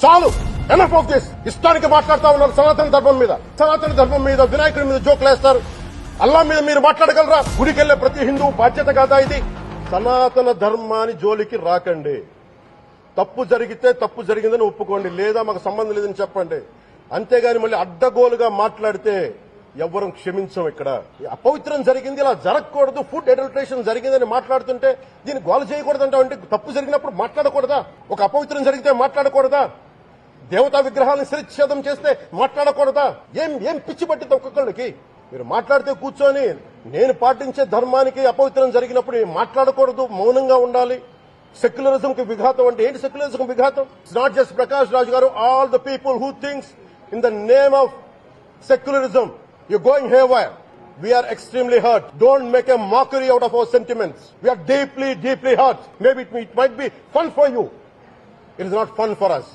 చాలు, enough of this. ఇష్టానికి మాట్లాడుతా ఉన్నారు సనాతన ధర్మం మీద వినాయకుడి మీద జోకులు వేస్తారు. అల్లా మీద మీరు మాట్లాడగలరా? గుడికెళ్లే ప్రతి హిందూ బాధ్యత కాదా ఇది? సనాతన ధర్మాన్ని జోలికి రాకండి. తప్పు జరిగితే తప్పు జరిగిందని ఒప్పుకోండి, లేదా మాకు సంబంధం లేదని చెప్పండి. అంతేగాని మళ్ళీ అడ్డగోలుగా మాట్లాడితే ఎవ్వరం క్షమించం. ఇక్కడ అపవిత్రం జరిగింది, ఇలా జరగకూడదు, ఫుడ్ అడల్టరేషన్ జరిగిందని మాట్లాడుతుంటే దీన్ని గోల చేయకూడదంటే, అంటే తప్పు జరిగినప్పుడు మాట్లాడకూడదా? ఒక అపవిత్రం జరిగితే మాట్లాడకూడదా? దేవతా విగ్రహాలను శిరచ్ఛేదం చేస్తే మాట్లాడకూడదా? ఏం పిచ్చి పట్టింది ఒక్కొక్కళ్ళకి? మీరు మాట్లాడితే కూర్చొని నేను పాటించే ధర్మానికి అపవిత్రం జరిగినప్పుడు మాట్లాడకూడదు, మౌనంగా ఉండాలి. సెక్యులరిజం కి విఘాతం అంటే ఏంటి? సెక్యులరిజం విఘాతం it's not just Prakash Raj garu. All the people who thinks in the name of secularism, you're going haywire. We are extremely hurt. Don't make a mockery out of our sentiments. We are deeply hurt. Maybe it might be fun for you. It is not fun for us.